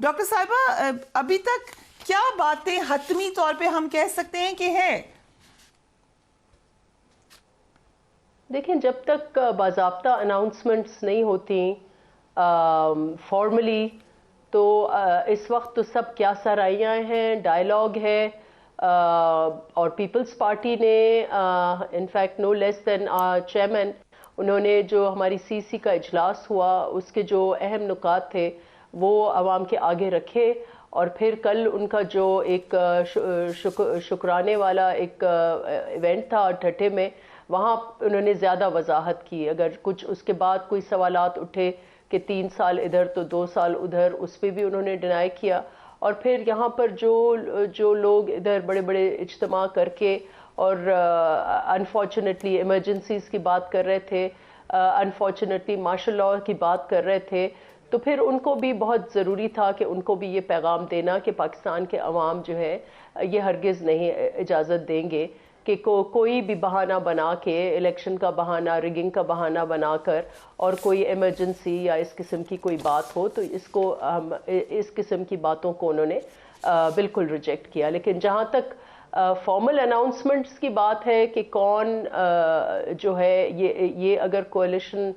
Doctor صاحبہ ابھی تک کیا باتیں حتمی طور پہ ہم کہہ سکتے ہیں کہ ہے؟ دیکھیں جب تک باضابطہ اناؤنسمنٹس نہیں ہوتی فارملی تو اس وقت تو سب کیا سرائیاں ہیں، ڈائلاگ ہے، اور پیپلز پارٹی نے انفیکٹ نو لیس دین چیئرمین انہوں نے جو ہماری سی سی کا اجلاس ہوا اس کے جو اہم نکات تھے وہ عوام کے آگے رکھے، اور پھر کل ان کا جو ایک شکرانے والا ایک ایونٹ تھا ٹھٹھے میں، وہاں انہوں نے زیادہ وضاحت کی. اگر کچھ اس کے بعد کوئی سوالات اٹھے کہ 3 سال ادھر تو 2 سال ادھر، اس پہ بھی انہوں نے ڈینائی کیا. اور پھر یہاں پر جو لوگ ادھر بڑے بڑے اجتماع کر کے اور انفارچونیٹلی ایمرجنسیز کی بات کر رہے تھے، انفارچونیٹلی مارشل لاء کی بات کر رہے تھے، تو پھر ان کو بھی بہت ضروری تھا کہ ان کو بھی یہ پیغام دینا کہ پاکستان کے عوام جو ہے یہ ہرگز نہیں اجازت دیں گے کہ کوئی بھی بہانہ بنا کے، الیکشن کا بہانہ، ریگنگ کا بہانہ بنا کر اور کوئی ایمرجنسی یا اس قسم کی کوئی بات ہو تو اس قسم کی باتوں کو انہوں نے بالکل ریجیکٹ کیا. لیکن جہاں تک فارمل اناؤنسمنٹس کی بات ہے کہ کون جو ہے یہ اگر کوalition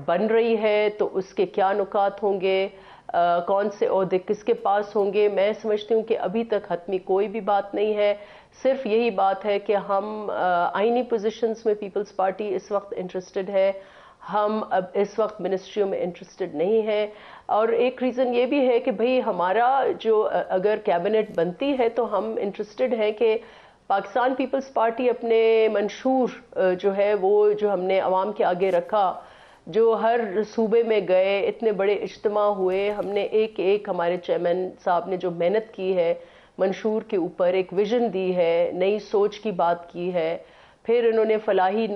بن رہی ہے تو اس کے کیا نکات ہوں گے، کون سے عہدے کس کے پاس ہوں گے، میں سمجھتی ہوں کہ ابھی تک حتمی کوئی بھی بات نہیں ہے. صرف یہی بات ہے کہ ہم آئینی پوزیشنز میں پیپلز پارٹی اس وقت انٹرسٹڈ ہے، ہم اب اس وقت منسٹریوں میں انٹرسٹڈ نہیں ہیں. اور ایک ریزن یہ بھی ہے کہ بھئی ہمارا جو اگر کیبنٹ بنتی ہے تو ہم انٹرسٹڈ ہیں کہ پاکستان پیپلز پارٹی اپنے منشور جو ہے وہ جو ہم نے عوام کے آگے رکھا، جو ہر صوبے میں گئے، اتنے بڑے اجتماع ہوئے، ہم نے ایک ہمارے چیئرمین صاحب نے جو محنت کی ہے منشور کے اوپر، ایک ویژن دی ہے، نئی سوچ کی بات کی ہے، پھر انہوں نے فلاحی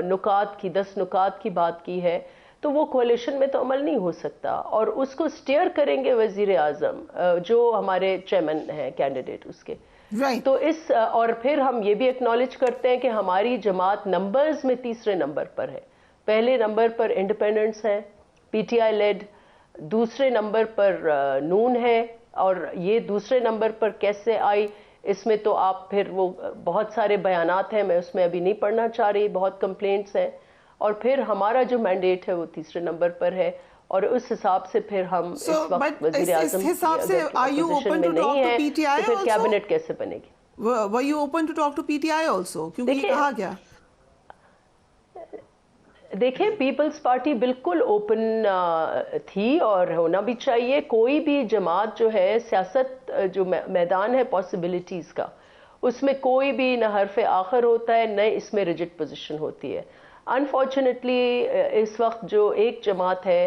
نکات کی 10 نکات کی بات کی ہے، تو وہ کولیشن میں تو عمل نہیں ہو سکتا. اور اس کو سٹیئر کریں گے وزیر اعظم جو ہمارے چیئرمین ہیں کینڈیڈیٹ اس کے. تو اور پھر ہم یہ بھی ایکنالج کرتے ہیں کہ ہماری جماعت نمبرز میں تیسرے نمبر پر ہے. پہلے نمبر پر انڈیپینڈنٹس ہیں، پی ٹی آئی لیڈ، دوسرے نمبر پر نون ہے. اور یہ دوسرے نمبر پر کیسے آئی، اس میں تو آپ پھر وہ بہت سارے بیانات ہیں، میں اس میں ابھی نہیں پڑھنا چاہ رہی، بہت کمپلینٹس ہیں. اور پھر ہمارا جو مینڈیٹ ہے وہ تیسرے نمبر پر ہے، اور اس حساب سے پھر ہم اس وقت وزیر اعظم پوزیشن میں نہیں ہیں تو پھر کیبنٹ کیسے بنے گی. Were you open to talk to PTI also? کیونکہ یہ کہا گیا. دیکھیں پیپلز پارٹی بالکل اوپن تھی اور ہونا بھی چاہیے. کوئی بھی جماعت جو ہے، سیاست جو میدان ہے پاسبلٹیز کا، اس میں کوئی بھی نہ حرف آخر ہوتا ہے نہ اس میں ریجڈ پوزیشن ہوتی ہے. انفارچونیٹلی اس وقت جو ایک جماعت ہے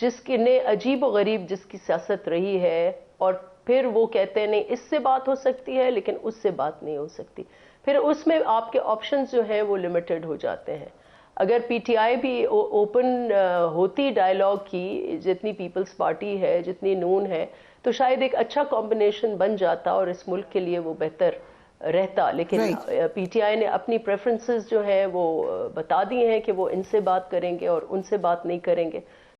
جس کی نے عجیب و غریب جس کی سیاست رہی ہے، اور پھر وہ کہتے ہیں نہیں اس سے بات ہو سکتی ہے لیکن اس سے بات نہیں ہو سکتی، پھر اس میں آپ کے آپشنز جو ہیں وہ لمیٹڈ ہو جاتے ہیں. اگر پی ٹی آئی بھی اوپن ہوتی ڈائلاگ کی، جتنی پیپلز پارٹی ہے، جتنی نون ہے، تو شاید ایک اچھا کمبینیشن بن جاتا اور اس ملک کے لیے وہ بہتر رہتا. لیکن پی ٹی آئی نے اپنی پریفرنسز جو ہیں وہ بتا دی ہیں کہ وہ ان سے بات کریں گے اور ان سے بات نہیں کریں گے.